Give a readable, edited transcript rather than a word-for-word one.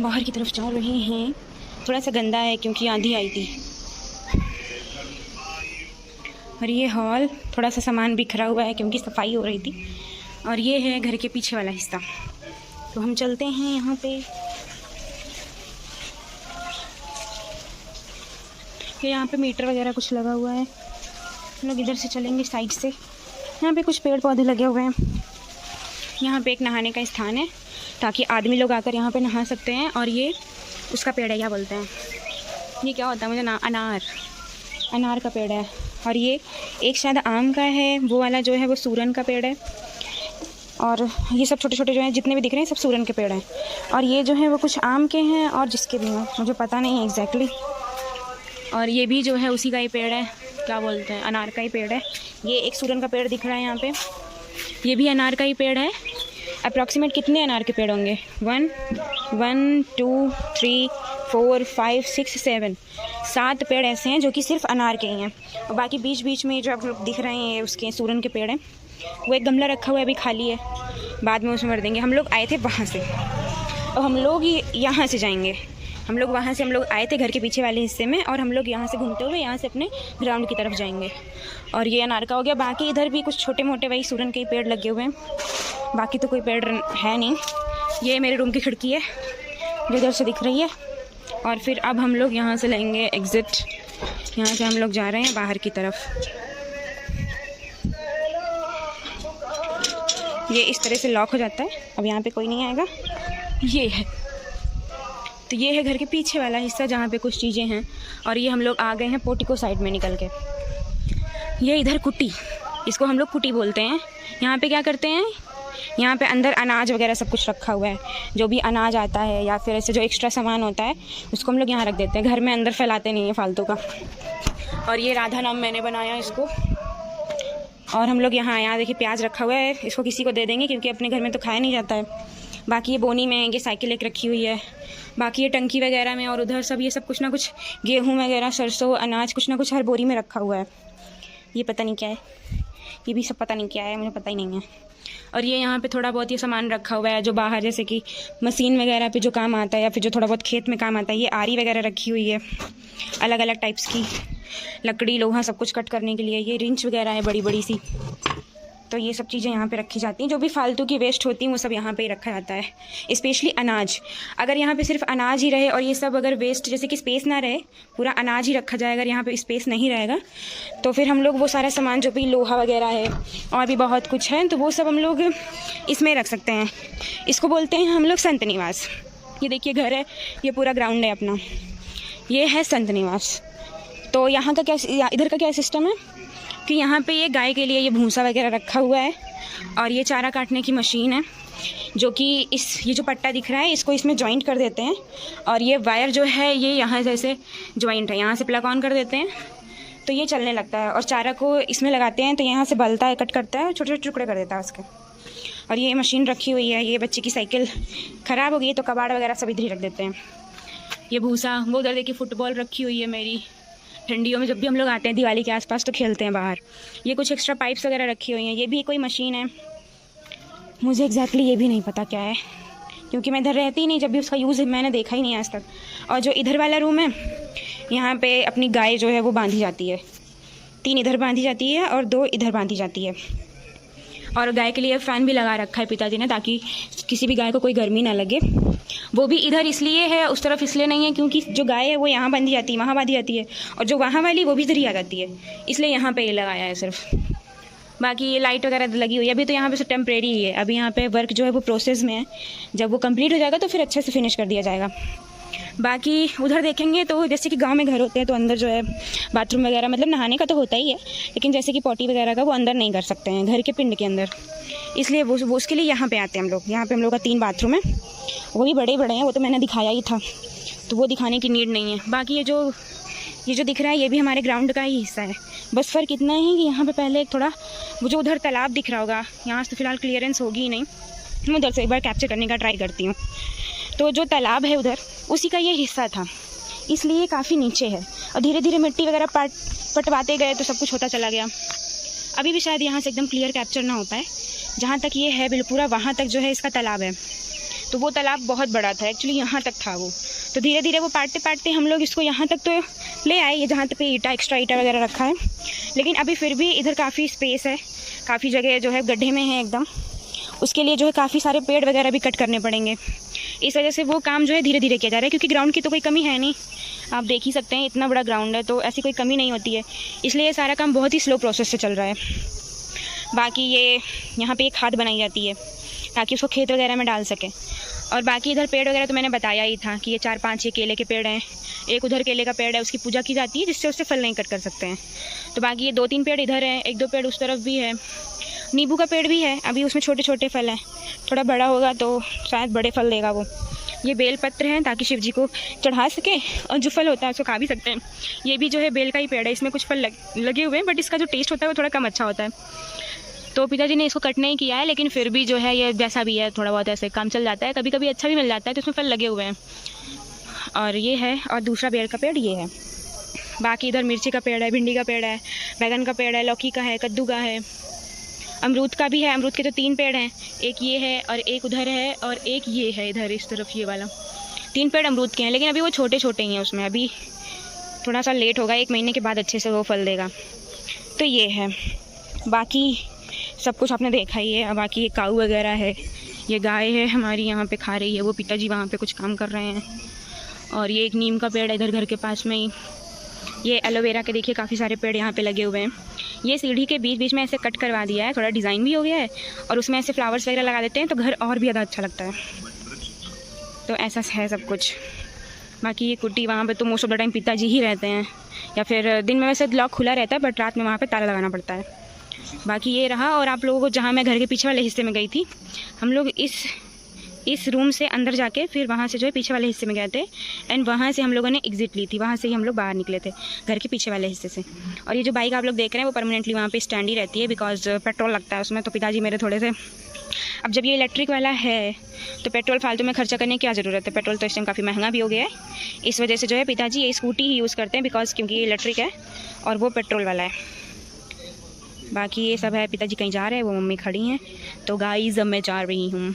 बाहर की तरफ जा रहे हैं। थोड़ा सा गंदा है क्योंकि आंधी आई थी। और ये हॉल थोड़ा सा सामान बिखरा हुआ है क्योंकि सफाई हो रही थी। और ये है घर के पीछे वाला हिस्सा। तो हम चलते हैं यहाँ पे। यहाँ पे मीटर वगैरह कुछ लगा हुआ है। हम लोग इधर से चलेंगे साइड से। यहाँ पे कुछ पेड़ पौधे लगे हुए हैं। यहाँ पे एक नहाने का स्थान है ताकि आदमी लोग आकर यहाँ पे नहा सकते हैं। और ये उसका पेड़ है, क्या बोलते हैं ये, क्या होता है मुझे अनार का पेड़ है। और ये एक शायद आम का है, वो वाला जो है वो सूरन का पेड़ है। और ये सब छोटे छोटे जो हैं जितने भी दिख रहे हैं सब सूरन के पेड़ हैं। और ये जो है वो कुछ आम के हैं और जिसके भी हैं मुझे पता नहीं है एग्जैक्टली। और ये भी जो है उसी का ही पेड़ है, क्या बोलते हैं अनार का ही पेड़ है। ये एक सूरन का पेड़ दिख रहा है यहाँ पे, ये भी अनार का ही पेड़ है। अप्रॉक्सीमेट कितने अनार के पेड़ होंगे? 1 2 3 4 5 6 7 7 पेड़ ऐसे हैं जो कि सिर्फ अनार के ही हैं। और बाकी बीच बीच में जो आप लोग दिख रहे हैं उसके सूरन के पेड़ हैं। वो एक गमला रखा हुआ है, अभी खाली है, बाद में उसमें भर देंगे। हम लोग आए थे वहाँ से, अब हम लोग यहाँ से जाएंगे। हम लोग आए थे घर के पीछे वाले हिस्से में, और हम लोग यहाँ से घूमते हुए यहाँ से अपने ग्राउंड की तरफ जाएंगे। और ये अनार का हो गया। बाकी इधर भी कुछ छोटे मोटे वही सूरन के पेड़ लगे हुए हैं, बाकी तो कोई पेड़ है नहीं। ये मेरे रूम की खिड़की है जो इधर से दिख रही है। और फिर अब हम लोग यहाँ से लेंगे एग्ज़िट। यहाँ से हम लोग जा रहे हैं बाहर की तरफ। ये इस तरह से लॉक हो जाता है, अब यहाँ पे कोई नहीं आएगा। ये है, तो ये है घर के पीछे वाला हिस्सा जहाँ पे कुछ चीज़ें हैं। और ये हम लोग आ गए हैं पोर्टिको साइड में निकल के। ये इधर कुटी, इसको हम लोग कुटी बोलते हैं। यहाँ पे क्या करते हैं, यहाँ पे अंदर अनाज वगैरह सब कुछ रखा हुआ है। जो भी अनाज आता है या फिर ऐसे जो एक्स्ट्रा सामान होता है उसको हम लोग यहाँ रख देते हैं। घर में अंदर फैलाते नहीं है फालतू का। और ये राधा नाम मैंने बनाया इसको। और हम लोग यहाँ देखिए प्याज रखा हुआ है, इसको किसी को दे देंगे क्योंकि अपने घर में तो खाया नहीं जाता है। बाकी ये बोनी में ये साइकिल एक रखी हुई है। बाकी ये टंकी वगैरह में, और उधर सब ये सब कुछ ना कुछ गेहूँ वगैरह, सरसों, अनाज कुछ ना कुछ हर बोरी में रखा हुआ है। ये पता नहीं क्या है, ये भी सब पता नहीं क्या है, मुझे पता ही नहीं है। और ये यहाँ पे थोड़ा बहुत ये सामान रखा हुआ है जो बाहर जैसे कि मशीन वगैरह पे जो काम आता है, या फिर जो थोड़ा बहुत खेत में काम आता है। ये आरी वगैरह रखी हुई है अलग अलग टाइप्स की, लकड़ी लोहा सब कुछ कट करने के लिए। ये रिंच वगैरह है बड़ी बड़ी सी। तो ये सब चीज़ें यहाँ पे रखी जाती हैं। जो भी फालतू की वेस्ट होती हैं वो सब यहाँ पे ही रखा जाता है। स्पेशली अनाज, अगर यहाँ पे सिर्फ अनाज ही रहे और ये सब अगर वेस्ट जैसे कि स्पेस ना रहे, पूरा अनाज ही रखा जाए, अगर यहाँ पे स्पेस नहीं रहेगा तो फिर हम लोग वो सारा सामान जो भी लोहा वगैरह है और भी बहुत कुछ है तो वो सब हम लोग इसमें रख सकते हैं। इसको बोलते हैं हम लोग संत निवास। ये देखिए घर है, ये पूरा ग्राउंड है अपना, ये है संत निवास। तो यहाँ का क्या, इधर का क्या सिस्टम है कि यहाँ पे ये गाय के लिए ये भूसा वगैरह रखा हुआ है। और ये चारा काटने की मशीन है जो कि ये जो पट्टा दिख रहा है इसको इसमें जॉइंट कर देते हैं। और ये वायर जो है ये यहाँ जैसे जॉइंट है, यहाँ से प्लग ऑन कर देते हैं तो ये चलने लगता है। और चारा को इसमें लगाते हैं तो यहाँ से बलता है, कट करता है, छोटे छोटे टुकड़े कर देता है उसके। और ये मशीन रखी हुई है। ये बच्चे की साइकिल ख़राब हो गई तो कबाड़ वगैरह सब इधर ही रख देते हैं। ये भूसा, वो उधर देखिए फुटबॉल रखी हुई है मेरी। ठंडियों में जब भी हम लोग आते हैं दिवाली के आसपास तो खेलते हैं बाहर। ये कुछ एक्स्ट्रा पाइप्स वगैरह रखी हुई हैं। ये भी कोई मशीन है, मुझे एग्जैक्टली ये भी नहीं पता क्या है क्योंकि मैं इधर रहती ही नहीं, जब भी उसका यूज़ मैंने देखा ही नहीं आज तक। और जो इधर वाला रूम है यहाँ पे अपनी गाय जो है वो बांधी जाती है। 3 इधर बांधी जाती है और 2 इधर बांधी जाती है। और गाय के लिए फ़ैन भी लगा रखा है पिताजी ने ताकि किसी भी गाय को कोई गर्मी ना लगे। वो भी इधर इसलिए है, उस तरफ इसलिए नहीं है क्योंकि जो गाय है वो यहाँ बांधी जाती है, वहाँ बांधी जाती है, और जो वहाँ वाली वो भी इधर ही आ जाती है, इसलिए यहाँ पे ये लगाया है सिर्फ। बाकी ये लाइट वगैरह लगी हुई है। अभी तो यहाँ पे सिर्फ टेम्परेरी ही है, अभी यहाँ पे वर्क जो है वो प्रोसेस में है। जब वो कंप्लीट हो जाएगा तो फिर अच्छे से फिनिश कर दिया जाएगा। बाकी उधर देखेंगे तो जैसे कि गांव में घर होते हैं तो अंदर जो है बाथरूम वगैरह, मतलब नहाने का तो होता ही है, लेकिन जैसे कि पॉटी वगैरह का वो अंदर नहीं कर सकते हैं घर के पिंड के अंदर, इसलिए वो उसके लिए यहाँ पे आते हैं हम लोग। यहाँ पे हम लोग का 3 बाथरूम है, वो भी बड़े बड़े हैं, वो तो मैंने दिखाया ही था तो वो दिखाने की नीड नहीं है। बाकी ये जो दिख रहा है ये भी हमारे ग्राउंड का ही हिस्सा है। बस फ़र्क इतना है कि यहाँ पे पहले एक थोड़ा वो जो उधर तालाब दिख रहा होगा, यहाँ से तो फ़िलहाल क्लियरेंस होगी ही नहीं, मैं उधर से एक बार कैप्चर करने का ट्राई करती हूँ। तो जो तालाब है उधर उसी का ये हिस्सा था, इसलिए काफ़ी नीचे है। और धीरे धीरे मिट्टी वगैरह पटवाते गए तो सब कुछ होता चला गया। अभी भी शायद यहाँ से एकदम क्लियर कैप्चर ना हो पाए। जहाँ तक ये है बिल्कुल पूरा वहाँ तक जो है इसका तालाब है। तो वो तालाब बहुत बड़ा था एक्चुअली, यहाँ तक था वो। तो धीरे धीरे वो पाटते पाटते हम लोग इसको यहाँ तक तो ले आए, ये जहाँ तक पे ईटा एक्स्ट्रा ईटा वगैरह रखा है। लेकिन अभी फिर भी इधर काफ़ी स्पेस है, काफ़ी जगह जो है गड्ढे में है एकदम, उसके लिए जो है काफ़ी सारे पेड़ वगैरह भी कट करने पड़ेंगे। इस वजह से वो काम जो है धीरे धीरे किया जा रहा है, क्योंकि ग्राउंड की तो कोई कमी है नहीं, आप देख ही सकते हैं इतना बड़ा ग्राउंड है, तो ऐसी कोई कमी नहीं होती है। इसलिए ये सारा काम बहुत ही स्लो प्रोसेस से चल रहा है। बाकी ये यहाँ पे एक खाद बनाई जाती है ताकि उसको खेत वगैरह में डाल सकें। और बाकी इधर पेड़ वगैरह तो मैंने बताया ही था कि ये 4-5 ये केले के पेड़ हैं, एक उधर केले का पेड़ है, उसकी पूजा की जाती है जिससे उससे फल नहीं कट कर सकते हैं। तो बाकी ये 2-3 पेड़ इधर हैं, 1-2 पेड़ उस तरफ भी है। नींबू का पेड़ भी है, अभी उसमें छोटे छोटे फल हैं, थोड़ा बड़ा होगा तो शायद बड़े फल देगा वो। ये बेल पत्र हैं ताकि शिव जी को चढ़ा सके, और जो फल होता है उसको खा भी सकते हैं। ये भी जो है बेल का ही पेड़ है, इसमें कुछ फल लगे हुए हैं, बट इसका जो टेस्ट होता है वो थोड़ा कम अच्छा होता है। तो पिताजी ने इसको कट नहीं किया है, लेकिन फिर भी जो है ये जैसा भी है थोड़ा बहुत ऐसे काम चल जाता है, कभी कभी अच्छा भी मिल जाता है, तो इसमें फल लगे हुए हैं। और ये है, और दूसरा बेल का पेड़ ये है। बाकी इधर मिर्ची का पेड़ है, भिंडी का पेड़ है, बैगन का पेड़ है, लौकी का है, कद्दू का है, अमरूद का भी है। अमरूद के तो 3 पेड़ हैं, एक ये है और एक उधर है और एक ये है इधर इस तरफ, ये वाला 3 पेड़ अमरूद के हैं, लेकिन अभी वो छोटे छोटे ही हैं, उसमें अभी थोड़ा सा लेट होगा, 1 महीने के बाद अच्छे से वो फल देगा। तो ये है, बाकी सब कुछ आपने देखा ही है। बाकी ये काऊ वगैरह है, ये गाय है हमारी यहाँ पे खा रही है, वो पिताजी वहाँ पे कुछ काम कर रहे हैं। और ये एक नीम का पेड़ है इधर घर के पास में ही। ये एलोवेरा के देखिए काफ़ी सारे पेड़ यहाँ पे लगे हुए हैं। ये सीढ़ी के बीच बीच में ऐसे कट करवा दिया है, थोड़ा डिज़ाइन भी हो गया है, और उसमें ऐसे फ्लावर्स वगैरह लगा देते हैं तो घर और भी ज़्यादा अच्छा लगता है। तो ऐसा है सब कुछ। बाकी ये कुट्टी वहाँ पे तो मोस्ट ऑफ द टाइम पिताजी ही रहते हैं, या फिर दिन में वैसे लॉक खुला रहता है, बट रात में वहाँ पे ताला लगाना पड़ता है। बाकी ये रहा। और आप लोगों को जहाँ मैं घर के पीछे वाले हिस्से में गई थी, हम लोग इस रूम से अंदर जाके फिर वहाँ से जो है पीछे वाले हिस्से में गए थे, एंड वहाँ से हम लोगों ने एग्जिट ली थी, वहाँ से ही हम लोग बाहर निकले थे घर के पीछे वाले हिस्से से। और ये जो बाइक आप लोग देख रहे हैं वो परमानेंटली वहाँ पे स्टैंड ही रहती है, बिकॉज पेट्रोल लगता है उसमें। तो पिताजी मेरे थोड़े से, अब जब ये इलेक्ट्रिक वाला है तो पेट्रोल फालतू में खर्चा करने की क्या ज़रूरत है, पेट्रोल तो इस टाइम काफ़ी महंगा भी हो गया है। इस वजह से जो है पिताजी ये स्कूटी ही यूज़ करते हैं, बिकॉज क्योंकि ये इलेक्ट्रिक है और वो पेट्रोल वाला है। बाकी ये सब है, पिताजी कहीं जा रहे हैं, वो मम्मी खड़ी हैं। तो गाइस अब मैं जा रही हूँ।